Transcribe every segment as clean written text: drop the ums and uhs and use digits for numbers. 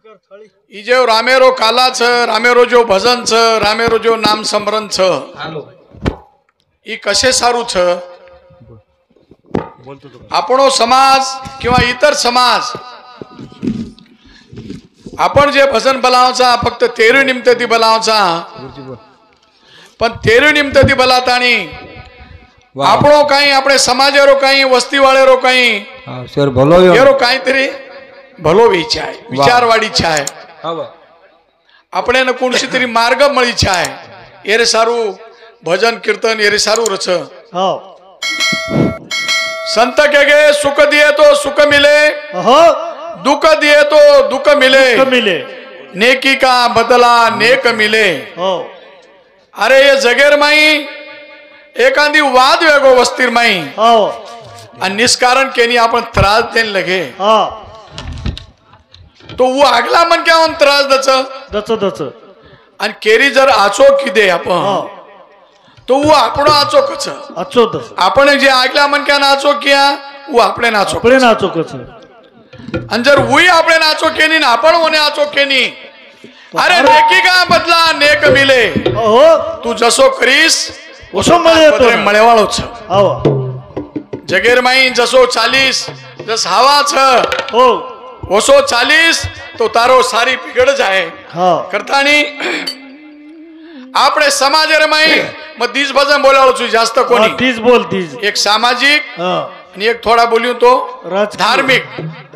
E जो Romero काला छ, रामेरो जो भजन छ, रामेरो जो नाम स्मरण छ, ई कसे सारू छ। आपणो समाज किंवा इतर समाज आपण जे भजन बलावचा फक्त तेरू निमित्त ती बलावचा, पण तेरू निमित्त ती बलातानी आपणो काही आपणे समाजेरो काही वस्तीवाळेरो काही सर भलो येरो काहीतरी भलो विचार आहे, विचारवाडी इच्छा आहे, આપણે ને કોણસી તરી માર્ગ મળી છે એરે સારું ભજન કીર્તન એરે સારું રચ। संत के गे सुख दिए तो सुख मिले, दुख दिए तो दुख मिले, नेकी का बदला नेक मिले। अरे ये जगेर माई एखादी वाद वेगो वस्तीर माई आणि निष्कारण केनी आपण त्रास देन लगे तो वो आगला मन क्या on त्रास दच आणि केरी जर आचो किदे आपण तो वो आपणो आचो कच अच्छो दस आपण जे आगला मन क्या नाचो किया वो आपले नाचो कच आणि जर वही आपले नाचो केनी ना आपण ओने आचो केनी अरे नेकी का बदला नेक मिले। तू जसो करीस ओसो मळेवाळो छ जगेर माई जसो 40 जस हवा छ ओसो 40 तो तारो सारी बिगड़ जाए करतानी आपणे समाज रे माई मग तीच भजन बोलावलो छु जास्त कोणी तीच बोल तीच एक सामाजिक आणि एक थोडा बोलियो तो धार्मिक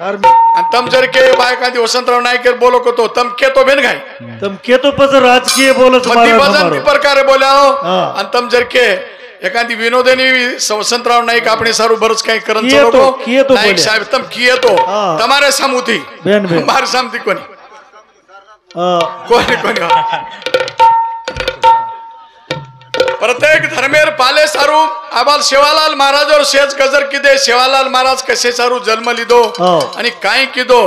आणि तम जर के बायकांदी वसंतराव नायकर बोलो को तो तम के तो बेन गाय तम के तो पच राजकीय बोलत मारा भजन प्रकारे बोलाओ आणि तम जर के एखादी विनोदनी वसंतराव नाईक આપણે સારું બરસ કાઈ કરન ચલો તો નાઈક સાહેબ તમ કિયે તો તમારે સામુથી માર સામથી કોની કોની प्रत्येक धर्मेर पाले सारू आबाल सेवालाल महाराज और सेज गजर किदे सेवालाल महाराज कसे सारू जन्म लिदो आणि काय किदो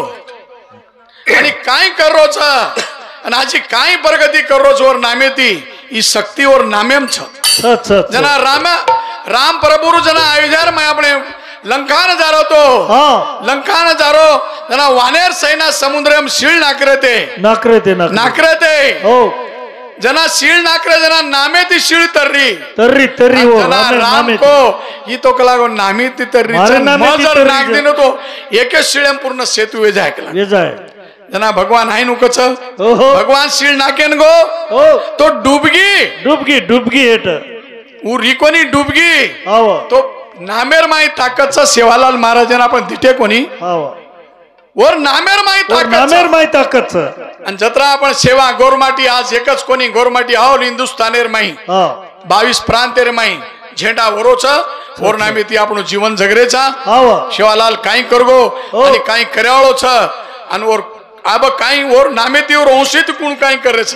आणि काय कररो छ आणि आजी काय प्रगती कररो छ और नामेती ई शक्ती और नामेम छ जना राम प्रभु जना अयोध्या में अपने लंका न जारो तो लंका न जारो जना वानेर सैना समुद्रम शील नाकरेते जना शील नाकरे जना नामे ती शील तर्री वो राम को ये तो कला को नामी ती तर्री मजर नाक दिनो तो एक शीलम पूर्ण सेतु वे जाए जना भगवान हाई नु कच भगवान शील नाकेन गो तो डूबगी हेट उ रिकोनी डूबगी तो नामेर माई ताकतचा सेवालाल महाराजांना आपण दिठे कोणी वर नामेर माई ताकत आणि जत्रा आपण सेवा गोरमाटी आज एकच कोणी गोरमाटी आहोल हिंदुस्थानेर माई 22 प्रांतेर माई झेंडा वरोच और नामे ती आपण जीवन जगरेचा सेवालाल काही करगो आणि काही कर्याळो छ आणि और आब काही और नामे ती और औषित कोण काही करेछ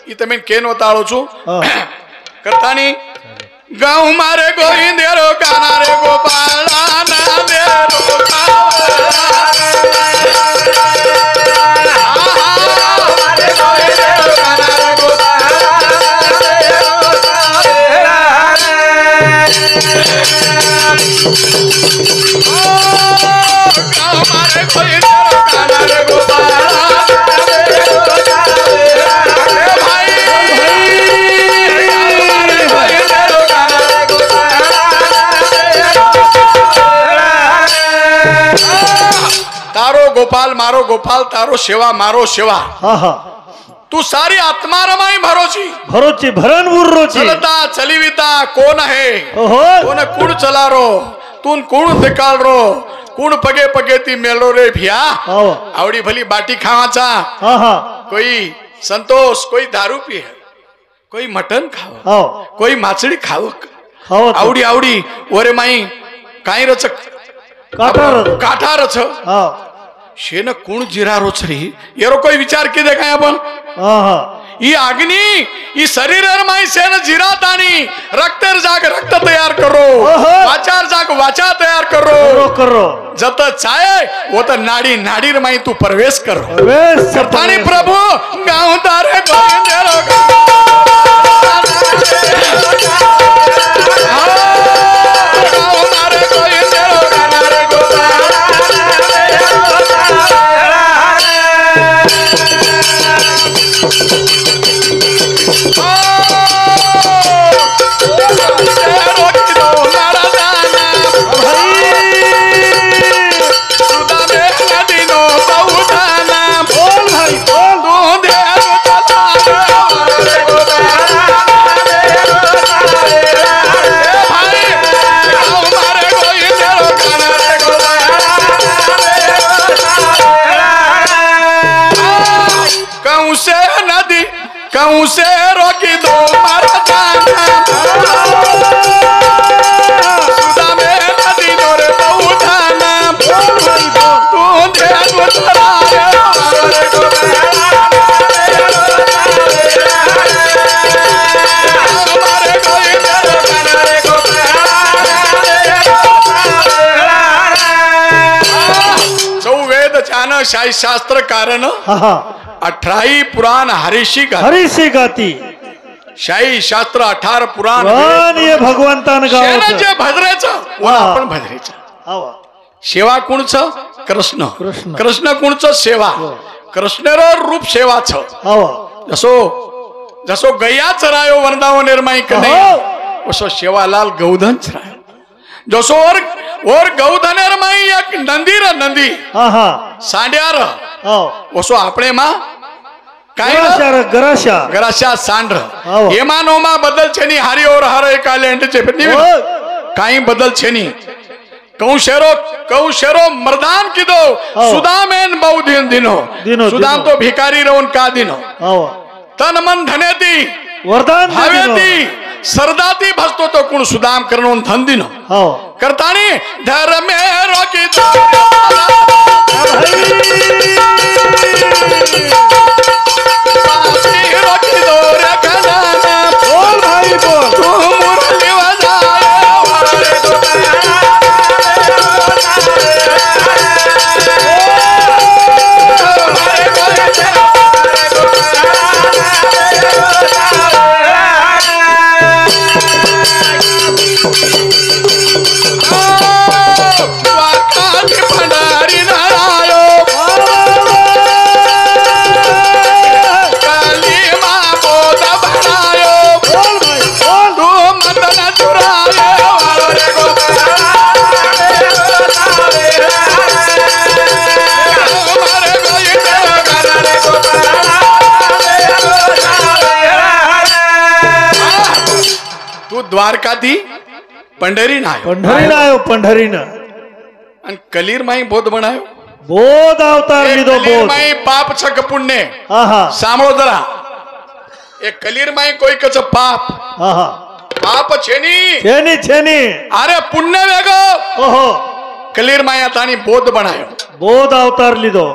ई तमे केन वताळो छु करतानी गाँव मारे गोविंदेरो गाना रे गोपाला ना देरो तारो गोपाल मारो गोपाल तारो सेवा मारो सेवा तू सारी आत्मा रमाई भरोची भरन उर्रोची चलता चलीविता कोण आहे कोण कुण चलारो तून कुण दिकाल रो कुण पगे पगे ती मेलो रे भिया आवडी भली बाटी खावाचा कोई संतोष कोई दारू पिए कोई मटन खाव कोई माछड़ी खाव आवडी ओरे माई काही रच काठा रच शेन कुण जिरा रोचरी येरो कोई विचार के देखा अपन ई अग्नि ई शरीर माई सेन जिरा तानी रक्तर जाग रक्त तैयार करो वाचार जाग वाचा तैयार करो जत चाहे वो तो नाड़ी नाड़ी माई तू प्रवेश करो तानी प्रभु गाँव तारे गोविंदेरो शाही शास्त्र कारण हा हा 18 पुराण हरीशी गाती. हरीशी गाती शाही शास्त्र 18 पुराण ये भगवंतान गावचं जे भद्रेचं हा. आपण भद्रेचं. आवा सेवा कुणचं कृष्ण कृष्ण. कृष्ण कुणचं सेवा कृष्णर रूप सेवाचं. आवा जसो जसो गया चरायो वृंदावन निर्माई कने वसो सेवालाल गौधन चरायो. जसो और गौधन निर्माई एक नंदीर नंदी हा हा सांड्यार आव वसो આપણે માં काय गराशा गराशा सांड्र આવો. એમાનોમાં બદલ છે ની હારી ઓર હર એકાલે એન્ડ છે કાઈ બદલ છે ની કહું શેરો મરદાન કીધો સુદામ એન બહુ દિનો સુદામ તો ભિખારી રહોન કા દિનો આવો તન મન ધનેતી वरदान ભાવેતી સરદાતી ભસતો તો કુણ સુદામ કરનો ધન દિનો આવો કરતાણી ધર્મે રોકી તો રોકી દો રે કના बोल भाई बोल तू मुरली वजाए वारे दो દ્વારકાથી पंढरी ना पंढरी ना कलीर माई बोध बनायो बोध अवतार लीधो बोध माई पाप छक पुण्य आहा सामो जरा एक कलीर माई कोई कच पाप आहा पाप छेनी अरे पुण्य वेगो ओहो कलीर माई तानी बोध बनायो बोध अवतार लीधो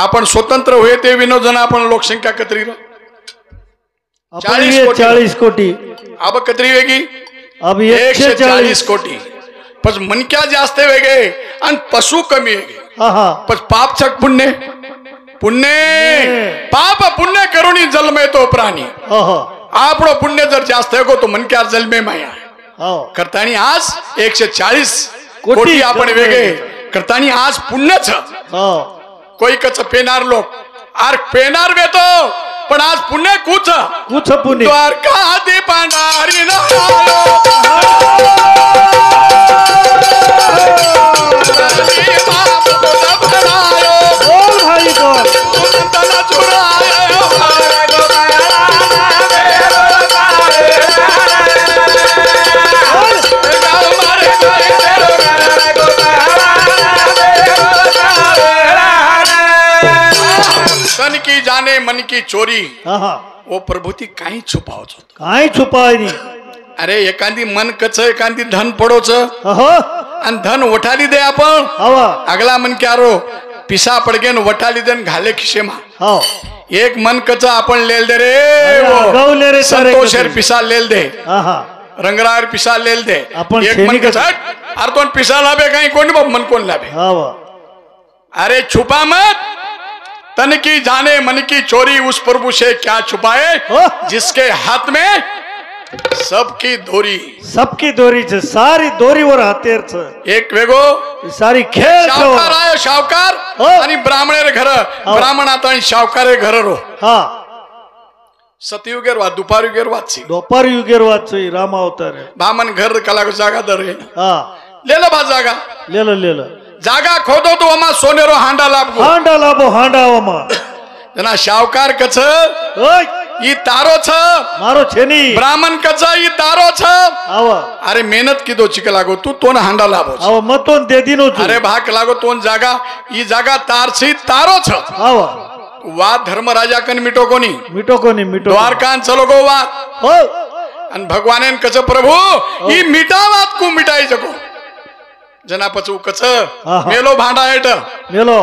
आपण स्वतंत्र हुए ते विनोदन आपण लोकसंख्या कतरी 40 कोटी अब कतरी वेगी अब 140 कोटी पण मनक्या जास्त वेगे आणि पशु कमी वेगे पण पाप छक पुण्य पुण्य पाप पुण्य करुणी जन्मे तो प्राणी आपणो पुण्य जर जास्त वेगो तो मनक्या जन्मे माया करतानी आज 140 कोटी आपण वेगे करतानी आज पुण्य छ कोई कच पेनार लोक आर पेनार वेतो पण आज पुण्य कुछ पुण्य द्वारका आदि पांडारी न बोल भाई बोल तन की जाने मन की चोरी वो प्रभुती काही छुपावच काही छुपाय नाही अरे एखादी मन कच एखादी धन पडोच आणि धन वठाली दे आपण अगला मन क्यारो पिसा पडगे न वठाली दे घाले खिशे मा एक मन कच आपण लेल दे रे रे संतोषेर पिसा लेल दे रंगरार पिसा लेल दे एक मन कच अरे तो पिसा लाभे काही कोण मन कोण लाभे अरे छुपा मत तन की जाने मन की चोरी उस प्रभु से क्या छुपाए जिसके हाथ में सबकी दोरी छे सारी दोरी वर हातेर छ एक वेगो सारी खेळ शावकार आयो शावकार आणि ब्राह्मणेर घर ब्राह्मण आता आणि शावकारे घर रो हा सतयुगेर वा दुपारयुगेर वाची दुपारयुगेर वाची राम अवतार बामन घर कला जागा दरे हा लेला बा जागा लेला जागा खोदो तो अमा सोनेरो हांडा लाभो हांडा अमा जना शावकार कछ ई तारो छ मारो छेनी ब्राह्मण कछ ई तारो छ आवा अरे मेहनत की दो चिक लागो तू तोन हांडा लाभो आवा मतोन दे दिनो अरे भाग लागो तोन जागा ई जागा तार छी तारो छ आवा वा धर्मराजा कन मिटो कोनी द्वारकान चलो गो वा हो अन भगवानेन कछ प्रभु ई मिटावात को मिटाई जको जना पचू कच मेलो भांडा हेट मेलो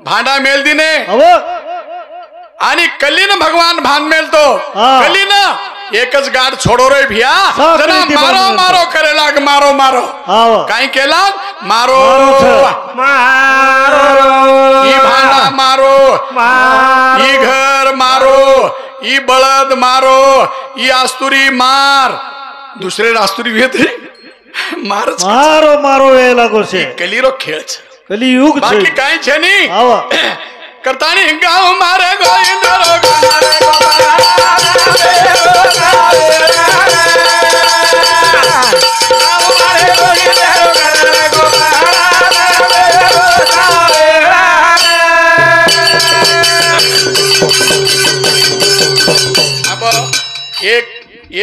भांडा मेल दिने आणि कलीन भगवान भान मेलतो कलीन एकच गाड छोडो रे भिया जना मारो करे लाग मारो काय केला मारो ई भांडा मारो ई घर मारो ई बळद मारो ई आस्तुरी मार दुसरे आस्तुरी भेट मारच मारो मारो यायला गोष्टी कलिरो खेळच कलियुग છે बाकी काय છે ની આવા કરતાની ગાવ મારે ગોવિંદરો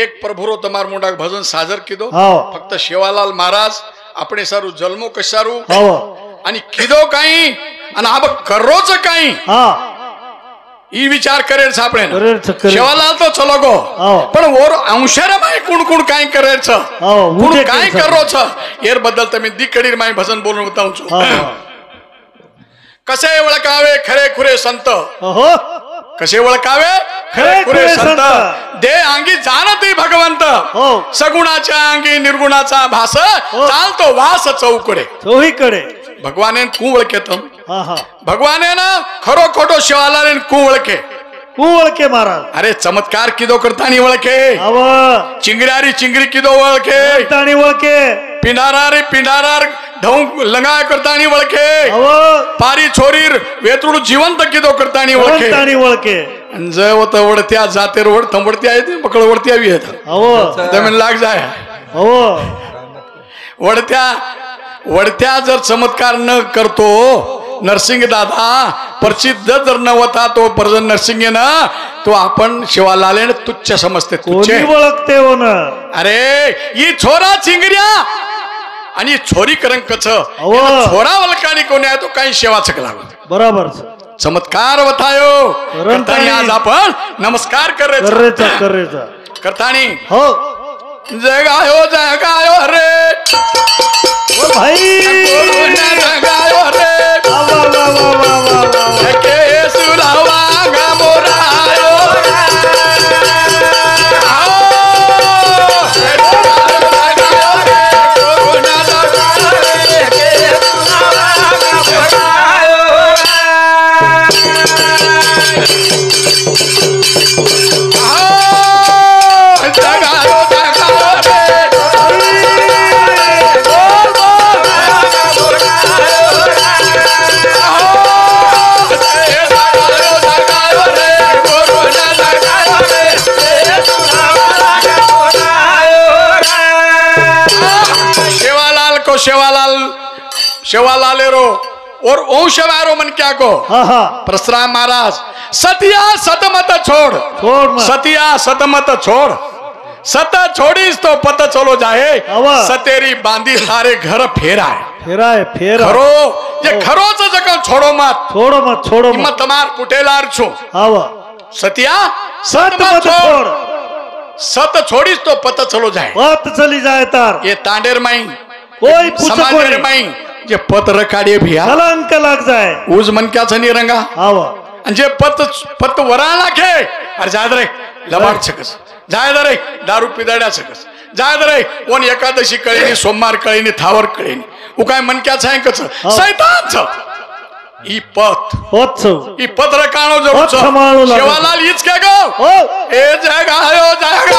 એક પ્રભુરો તમાર મોટા ભજન સાજર કીધો ફક્ત શેવાલાલ મહારાજ આપણે સારું જન્મો કશારું आणि किदो काही आणि अब करोच काही ई विचार करेल आपण शेवालाल तो चलो गो पण ओर अंशार माय कोण कोण काय करायचं कोण काय करोच यार बद्दल तुम्ही दिकडीर माय भजन बोलून बताऊचो कसे ओळखावे खरे खुरे संत कसे ओळखावे खरे खुरे संत दे अंगी जाणते भगवंत सगुणाच्या अंगी निर्गुणाचा भास चालतो वास चौकडे चौहीकडे भगवाने कु ओळखेत भगवाने ना खरो खोटो शिवालाले कु ओळखे महाराज अरे चमत्कार किदो करतानी ओळखे चिंगऱ्यारी चिंगरी किदो ओळखे ओळखे पिंडारारी पिंडारार ढौंग लंगाय करतानी ओळखे पारी छोरीर वेतरुड जिवंत किदो करतानी ओळखे जवत वडत्या जातेर वड थंबडती आहे पकड वडती आवी आहेत जमीन लाग जाय वडत्या जर चमत्कार न करतो नरसिंग दादा प्रसिद्ध जर न होता तो परजन नरसिंग ना तो आपण शिवालाले तुच्छ समजते तुच्छ ओळखते हो ना अरे ही छोरा चिंगऱ्या आणि छोरी करंकच छोरा वलकानी कोणी आहे तो काही शेवाचक लागत बरोबर चमत्कार वतायो करतानी आज आपण नमस्कार करायचा करतानी हो जगायो जगायो रे ओ भाई जगायो रे वा वा वा वा वा के सुलावा गा मोरायो शेवालाल रो और ओंशवारो मन क्या को परशुराम महाराज सतिया सतमत छोड़ सतिया सतमत छोड़ सत छोड़ीस तो पता चलो जाए सतेरी बांधी सारे घर फेराए खरो ये खरोच जगह छोड़ो मत मत तमार कुटेलार छो सतिया सतमत छोड़ सत छोड़ीस तो पता चलो जाए पत चली जाए तार ये तांडेर माई कोई समाज माई जे पत्र काढे भिया कलंक लाग जाए उज मन क्या छनी रंगा आणि जे पत वरा लाखे अरे जाय रे लबाड छकस जाय रे दारू पिदाड्या छकस जाय रे कोण एकादशी कळेनी सोमवार कळेनी थावर कळेनी उ काय मन क्या छाय कच शैतान छ ई पत्र काणो जरूर शेवालाल हीच काय गो ए जगायो जगा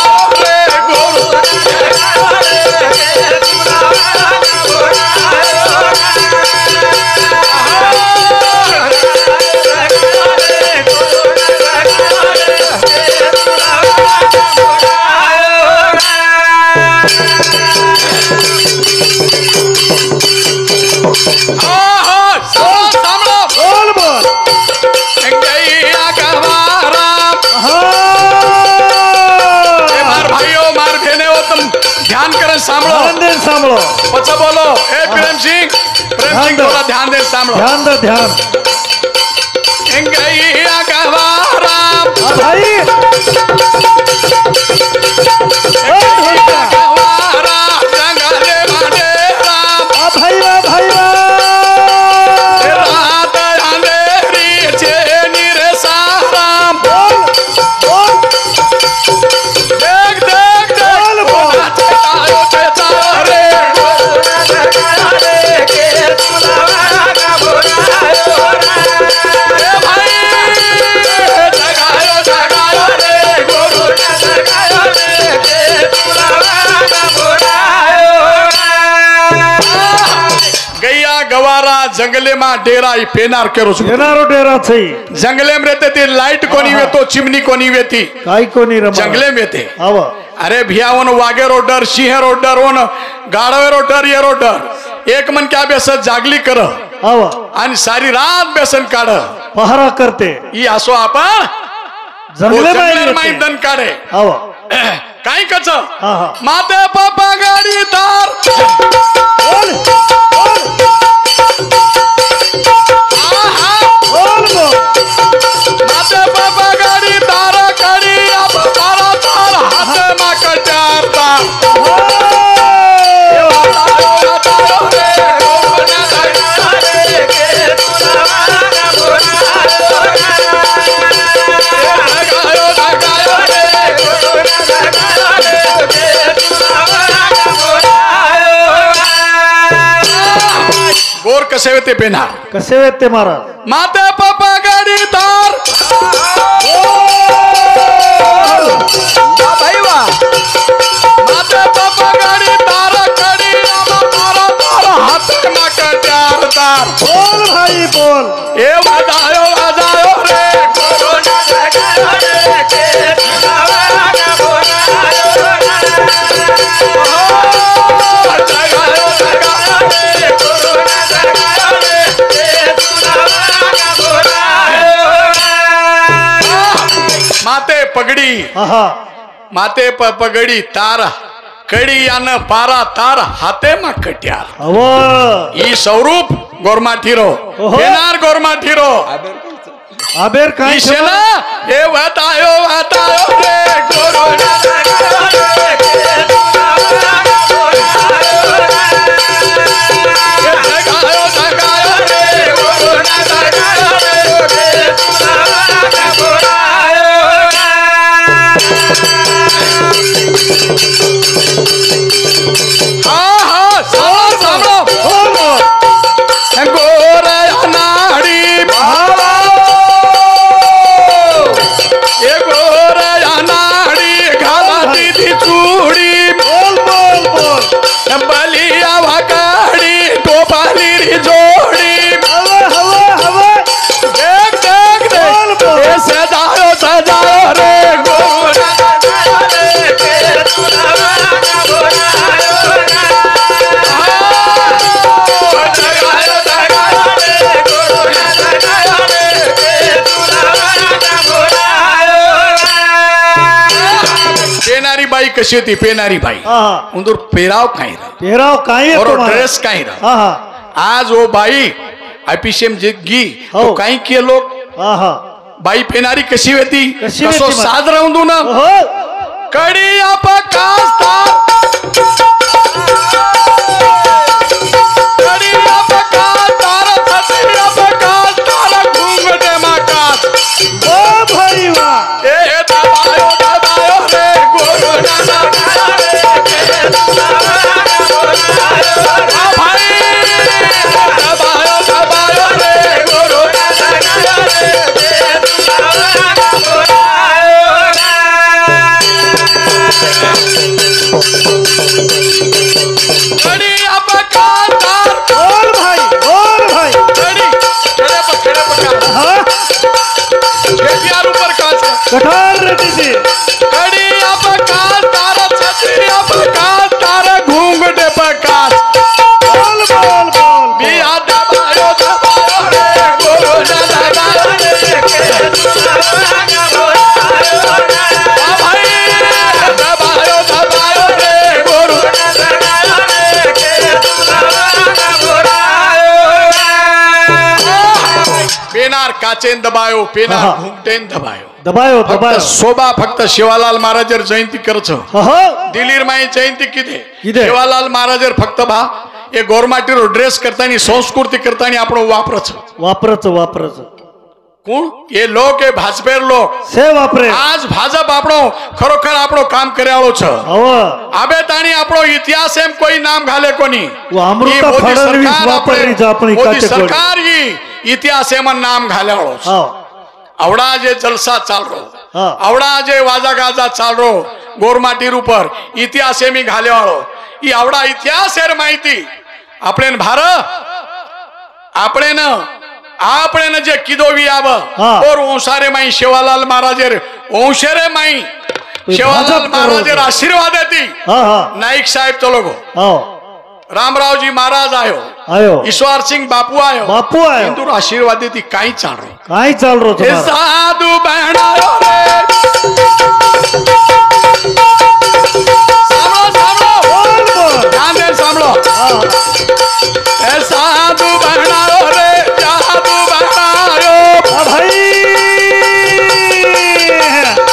रे सांभळो पचा बोलो ए प्रेम सिंह थोड़ा ध्यान दे सांभळो ध्यान एंगैया गवाराम भाई गवारा जंगले माडे राम भाई रात अंधेरी चेनी रे साराम देख मारा जंगले मा डेरा पेनार केरो येणारो डेरा छई जंगले में रहते थे लाइट कोनी वेतो चिमनी कोनी वेती काय कोनी रमा जंगले में थे आवा अरे भिया वन वागेरो डर सिंहेरो डर वन गाढवेरो डर येरो डर एक मन क्या बेसन जागली कर आवा आणि सारी रात बेसन काढ पहारा करते ही असो आपण जंगले माईन दन काढे आवा काय कच हा हा माते पापा गाडी तार बोल बोल बोल माते पापा गाडी तार काढी तारा तार हात मा कटार तार गोर कसे होते पेनार कसे वेते महाराज माते पापा गाडी तार भाई वा माते पापा गाडी तार कडी तारा तारा हात मा कटार तार बोल भाई बोल ए वाजायो वाजायो रे कोरोना जगारे के माते पगडी आहा माते पगडी तार कडी यान पारा तार हाते मा कट्यार अवा ई स्वरूप गोरमाठीरो पेनार गोरमाठीरो आबेर काय ईशेला ए वातायो वातायो रे कोरोना बाई कशी होती पेनारी बाई उंदूर पेराव काय और ड्रेस काय आज वो बाई आयपीसीएम गी तो काही के लोक बाई पेनारी कशी होती कसो साज राहून ना कडी अपकास्ता कडी अपकास्तार छत्री अपकास्तार घुंगटे माकास ओ भाई वा ए दबायो दबायो रे कोरोना कठार रहती थी कड़ी अपकास तारा छत्री अपकास तारा घूंघटे पकास बोल बोल बोल बिया दबायो दबायो रे कोरोना दबायो रे के भाई दबायो दबायो रे कोरोना दबायो रे के पेनार काचेन दबायो पेनार घूंघटेन दबायो दबायो दबायो शोभा फक्त शिवालाल महाराजर जयंती करच दिल्लीर माई जयंती किदे शिवालाल महाराजर फक्त भा ये गोरमाटीरो ड्रेस करतानी संस्कृती करतानी आपण वापरच वापरच वापरच कोण ये लोक ये भाजपेर लोक से वापरे आज भाजप આપણો ખરોખર આપણો કામ કર્યાળો છે આબે તાણી આપણો ઇતિહાસ એમ કોઈ નામ ઘાલે કોની वो अमृता फडणवीस वापरली ज आपणी मोदी सरकार ही इतिहास एम नाम घाल्याळो છે आवडा जे जलसा चाल रो आवडा जे वाजा गाजा चाल रो गोरमाटीर ऊपर इतिहास मी घाले वाळो ई आवडा इतिहास हेर माहिती आपले भार આપણે જે કીધો વી આવ ઓર ઓંસારે માઈ સેવાલાલ મહારાજે ઓંશરે માઈ સેવાલાલ મહારાજે આશીર્વાદ હતી નાઈક સાહેબ ચલો ગો रामरावजी महाराज आयो ईश्वर सिंह बापू आयो हिंदू आशीर्वाद थी काई चाल रो साधु बहनायो रे सामलो ए साधु बहनायो रे साधु बहनायो भाई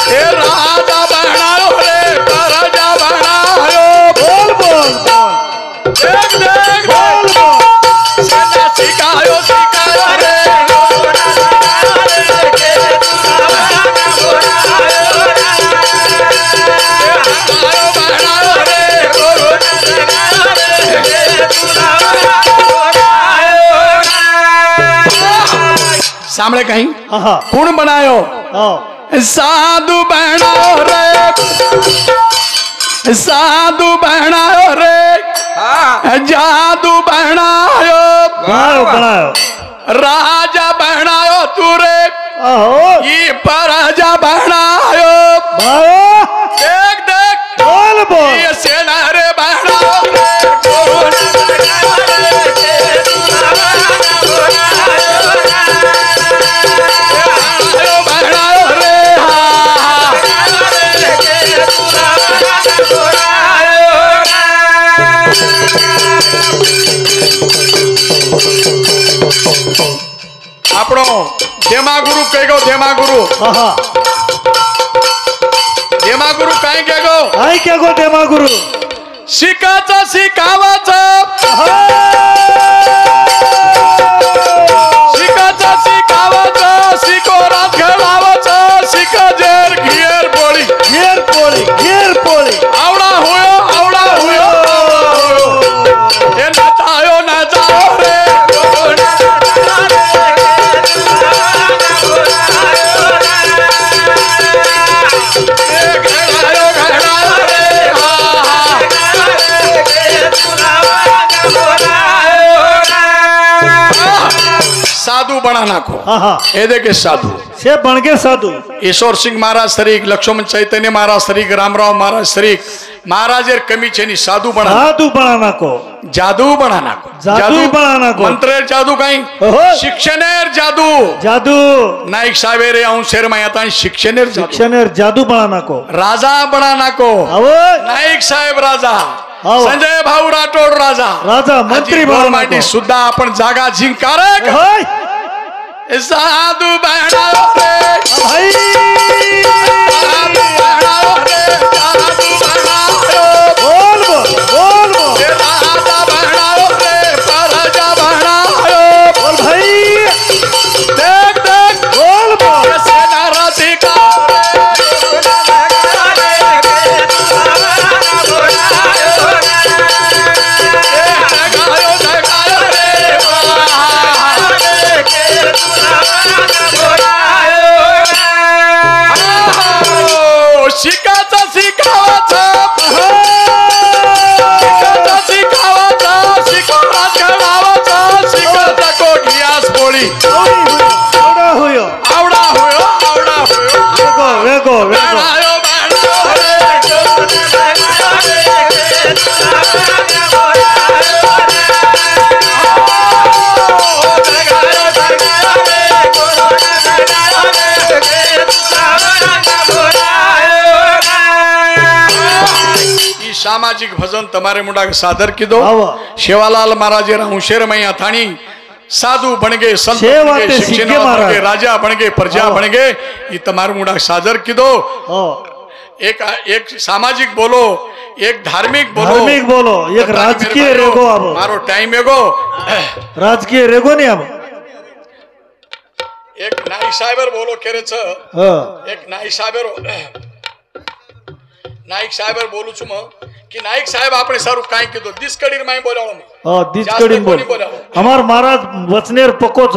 ए राजा बहनायो रे राजा बहनायो बोल बोल देख देख सेना सिखायो सिखायो रे सामने कहीं कौन बनायो साधु बहनायो रे साधु बहनायो रे जादू बहनायो राजा बहनायो तू रे ये परजा बहनायो देख देख बोल बोल ये सेना रे बहनायो आपणो धेमागुरु कहेगो धेमागुरु धेमागुरु काय कहेगो धेमागुरु शिकाचा शिकावाचा शिकाचा शिकावाचा शिकोरात खेळावाचा शिका जेर घेर पोळी आवडा होयो हे नाचायो रे साधु बना नाखो ए देखे साधु से बन के साधु ईश्वर सिंह महाराज शरीक लक्ष्मण चैतन्य महाराज शरीक रामराव महाराज शरीक महाराज कमी छे नी साधु बना नाखो जादू बना नाखो मंत्रेर जादू कई शिक्षणेर जादू नाइक साहेब अंशेर में आता शिक्षणेर जादू बना नाखो राजा बना नाखो नाइक साहेब राजा संजय भाऊ राठोड राजा मंत्री माटी सुद्धा आपण जागा जिंकारे साधु बहनायो रे भाई साधु बहनायो रे साधु बहनायो बोल राजा बहनायो रे परजा बहनायो बोल भाई देख बोल सेना राशि का शिकाचा शिकावाचा शिकोरात खेळावाचा शिकाचा कोठियास पोळी आवडा होयो वेगो सामाजिक भजन तमारे मुंडा सादर कीधो सेवालाल महाराज अंशेर में अथाणी साधु बन गए संत बन गए शिक्षण बन गए राजा बन गए प्रजा बन गए ये तमारे मुंडा सादर कीधो एक सामाजिक बोलो एक धार्मिक बोलो एक राजकीय रेगो मारो टाइम एगो राजकीय रेगो नहीं अब एक नाई साहेबर बोलो केरे छ एक नाई साहेबर बोलू छु कि नाइक साहेब आपने सारू काई कीधो दिसकड़ी में बोलावो दिसकड़ी बोल हमार महाराज वचनेर पक्को छ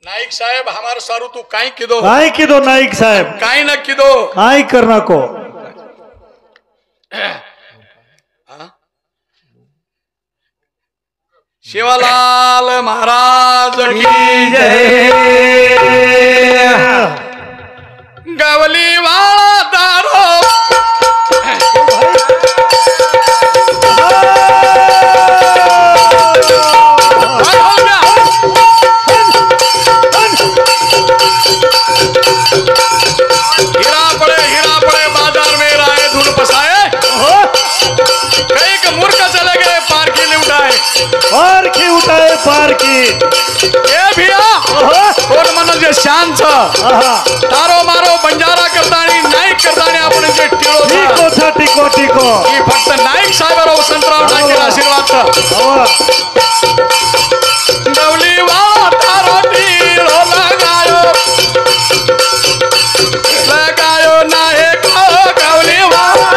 नाइक साहेब हमार सारू तू काई कीधो नाइक साहेब काई न कीधो काई करना को शिवलाल महाराज की जय गवली वाला दारो हीरा पड़े बाजार में राय धूल पसाए कई के मूर्ख चले गए पारकी उठाए पारकी ए भैया कोण मन जे शान छ तारो मारो बंजारा करतानी नाईक करतानी आपण जे टिळो टिको ही फक्त नाईक साहेबराव संतराव नाईक आशीर्वाद छ गवली वाला तारो टिळो लगायो नाही गवली वाला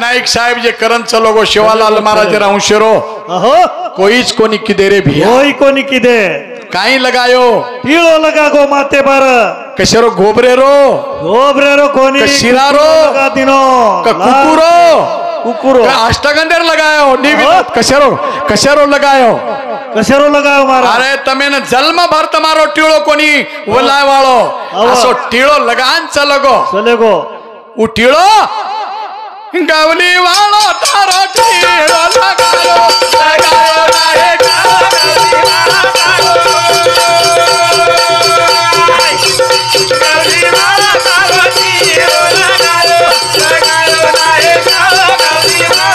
नाईक साहेब जे करन चलो गो शिवालाल महाराज राहुशेरो कोईच कोनी किदे रे भैया कोनी किदे काई लगायो टीळो लगा गो माते पर कशेरो गोबरेरो कोनी शिरारो लगा दिनो कुकुरो अष्टगंधर लगायो निवित कशेरो लगायो मारा अरे तमे ने जन्म भर तमारो टीळो कोनी वलाय वाळो असो टीळो लगान चलेगो उ टीळो गवली वाला तारो टीळो लगायो नाहे गवली वाला तारो टीळो लगायो नाहे गवली वाला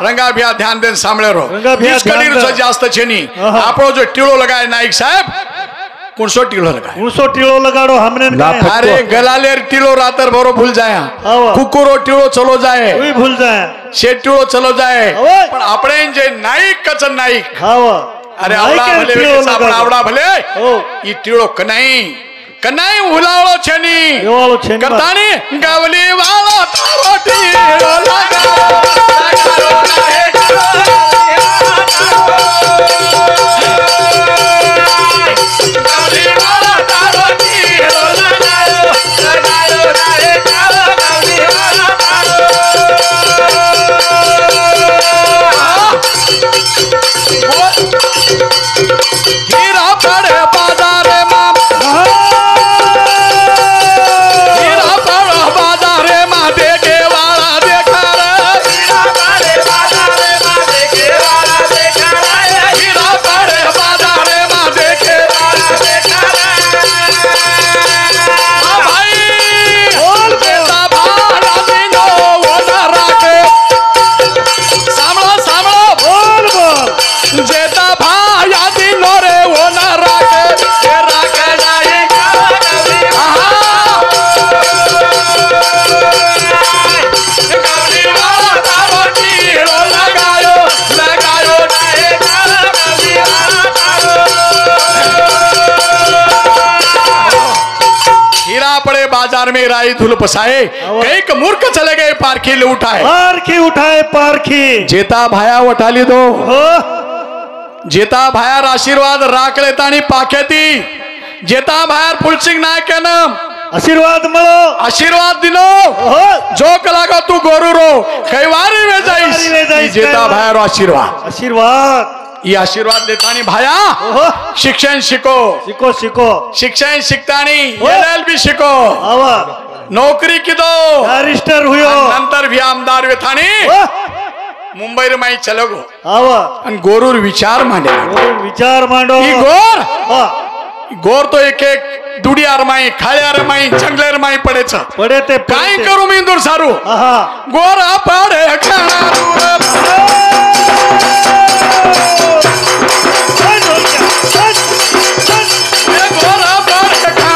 रंगा भैया ध्यान देन सामळे रो जास्त छेनी आपो जो टीळो लगाय नाईक साहेब कुणसो टीळो लगाड़ो हमने अरे गलालेर टीळो रातर भरो भूल जाया कुकुरो टीळो चलो जाए वही भूल जाए शे टीळो चलो जाए पण आपणे जे नाईक कच नाईक अरे आवडा भले ई टीळो कनाई उलावळो छेनी करतानी गवली वाला तारो टीळो लगायो नाहे हीरा पड़े बाजार में देखे वाला देखा हीरा पड़े बाजार में देखे वाला देखा भाई बोल बेटा भाड़ा दिनो वो ना राखे सामला बोल जेता भाया दिनो रे वो ना राखे नहीं गवली वाला तारो टीळो लगायो नाहे गवली वाला हीरा पड़े बाजार में राई धूल पसाए एक मूर्ख चले गए पारखी उठाए जेता भाया वठाली दो जेता भायार आशीर्वाद राख लेतानी पाखेती जेता भायार फुलसिंग नायकन आशीर्वाद दिनो जो कलागो तू गोरू रो कैवारी में जाईस जेता भायार आशीर्वाद ये आशीर्वाद देतानी भाया शिक्षण शिको शिक्षण शिकतानी LLB शिको नौकरी की दो बैरिस्टर हुयो नंतर भी आमदार वेथानी मुंबई माई चलोगो गोरूर विचार मांडो ई गोर तो एक दुडियार माई खाळ्यार माई जंगलेर माई पड़े ते काय करू मी दूर सारू गोरा पड़े खाना गोरा पड़े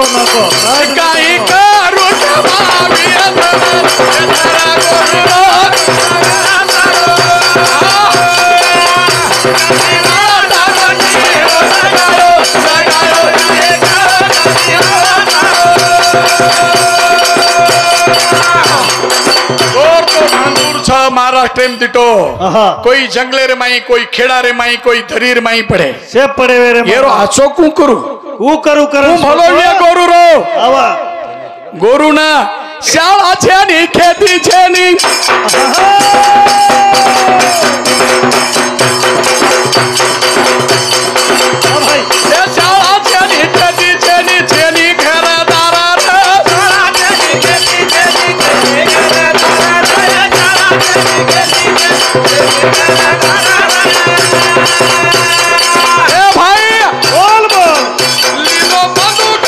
नको नको काही करू महाराष्ट्र में दिटो कोई जंगले रे माई कोई खेड़ा रे माई कोई धरी रे माई पड़े से पड़े रे ये रो आचो कू करू भलो ये गोरू रो आवा गोरू ना शाळा छेनी खेती छेनी भाई शाळा छेनी खेती छेनी छेनी घरदारा रे शाळा छेनी खेती छेनी ए भाई बोल बोल लीलो बंदूक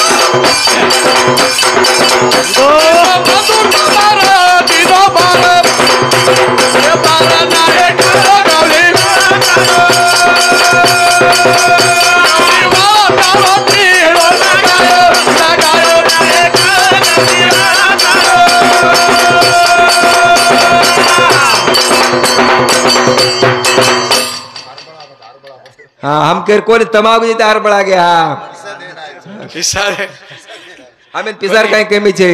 हाँ हम केर कोणी तमाकू जिथे हार बळा गया आम्ही पिसार काही कमी छे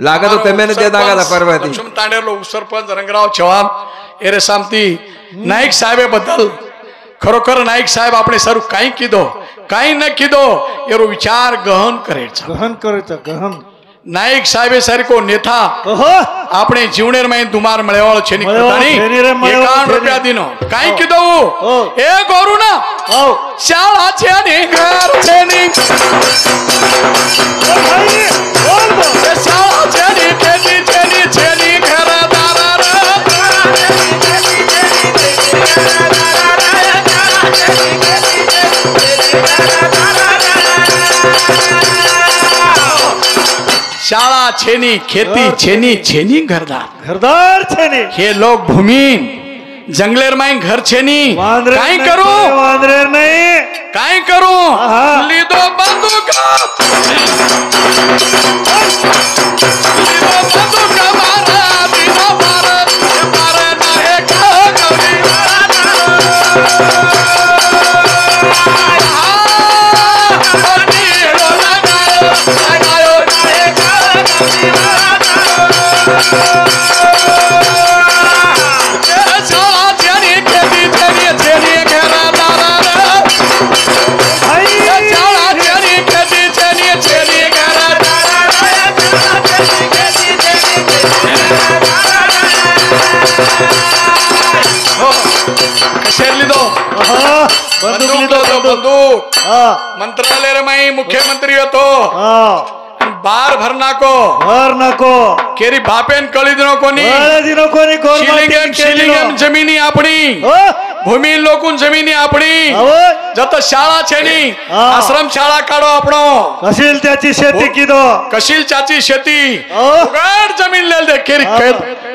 लागत होते मैंने दे दागा था परवाती लक्ष्मण तांडेलो सरपंच रंगराव चव्हाण एरे सामती नाईक साहेब बद्दल खरोखर नाईक साहेब આપણે સારું કાઈ કીધો કાઈ ન કીધો એરો વિચાર ગહન કરે છે ગહન નાઈક સાહેબે સારકો નેતા આપણે જીવનેર માં ધુમાર મળેવાળો છે ની કથાની 51 રૂપિયા દીનો કાઈ કીધો એ ગોરુ ના શાળા છે ની ઘર છે ની बोल बोल शाळा છે ની ખેતી છે ની ઘરદારા રે शाळा छेनी खेती छेनी घरदार छेनी हे लोग भूमीन जंगलेर माई घर छेनी काय करू वांद्रेर नाही काय करू लीदो बंदूक मारा दिनो मारा मारा नाही का गवली बंदूक मंत्रालय रे माई मुख्यमंत्री होतो बार भरना को केरी बापेन कळी दिनो कोणी शिलिंगम जमिनी आपणी भूमी लोकून जमिनी आपणी जत शाळा छेनी आश्रम शाळा काढो आपणो कशील त्याची शेती किदो कशील चाची शेती उगाड जमीन लेल दे केरी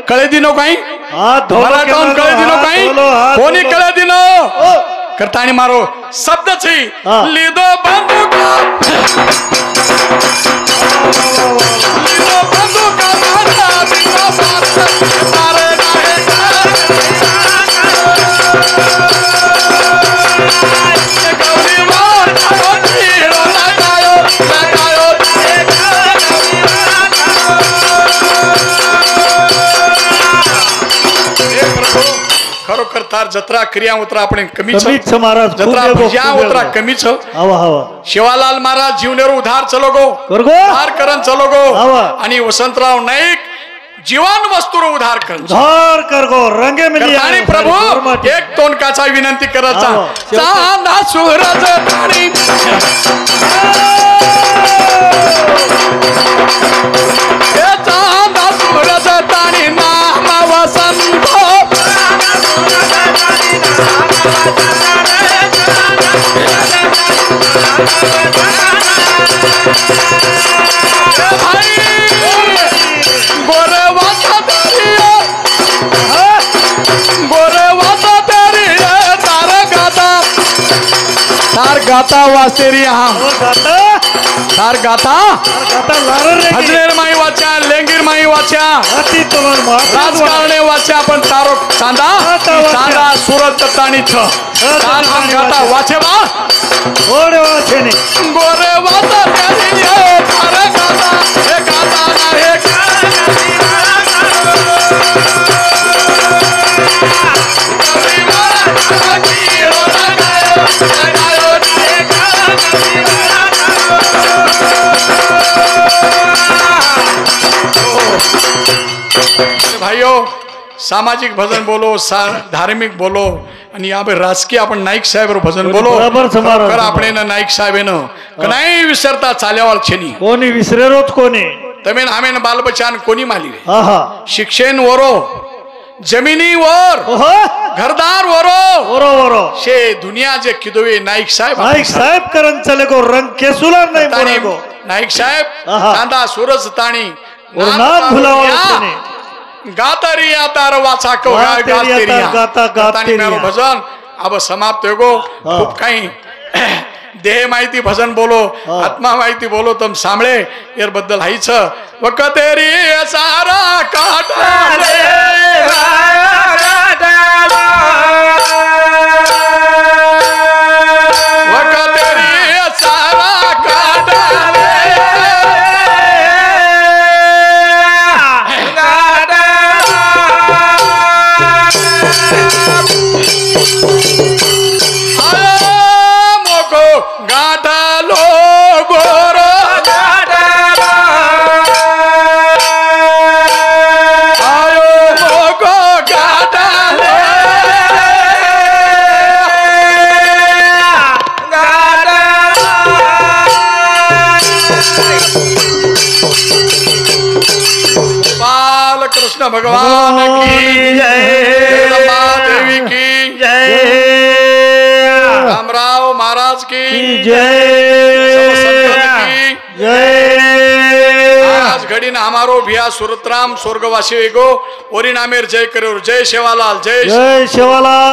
कळे दिनो काही मराठोन कळे दिनो काही कोणी कळे दिनो करतानी मारो शब्द छी लीदो बंदूक लीदो बंदूक मारा दिनो मारे नाहे गौरी मार गौरी लगायो खरोखर तार जत्रा क्रिया उतरा आपण कमी महाराज जत्रा भुजिया उतरा कमी छ शिवालाल महाराज जीवनेर उधार चलो गो उधार करन चलो गो आणि वसंतराव नाईक जीवन वस्तूर उधार कर गो रंगे मिली आणि प्रभू एक तोंडकाचा विनंती करायचा चांदा सूरज तारी हे चांदा सूरज तारी नाम वसंत गोरे वाचा तेरी तार गाता वासेरी तार गाता हजरेर माई वाचा लेंगीर माई वाचा राजकारणे वाचा पण तारो चांदा चांदा सुरत ताणी छ ताल गाता वाचे बा गोरे वाचेने गोरे वाचा त्यानी हे तार गाता हे गाता ना हे भाइयों सामाजिक भजन बोलो धार्मिक बोलो आणि या राजकीय आपण नाईक साहेब भजन बोलो खरं आपण नाईक साहेब नाही विसरता चाल्यावाल छेनी कोणी विसरेरोच कोणी तमेन आमेन बालबचान कोणी माली शिक्षण वरो जमिनी वर घरदार वरो वरो वरो शे दुनिया जे किदोवे नाईक साहेब करन चले को रंग केसुलार नहीं बोलेगो नाईक साहेब चांदा सूरज ताणी और नाम भुलावा गातरिया तार वाचा को गातरिया भजन अब समाप्त होगो खूप काही देह माहिती भजन बोलो आत्मा माहिती बोलो तुम सांभळे यार बद्दल हाईच वकतेरी सारा काटाले वकतेरी सारा काटाले गाठालो गोरो गाठालो आयो मोको गाठाले बाल कृष्ण भगवान की जय देवी की जय रामराव महाराज की जय आज घड़ी ना हमारो भिया सुरतराम स्वर्गवासी एगो ओरी नामेर जय करो जय शेवालाल जय शेवालाल।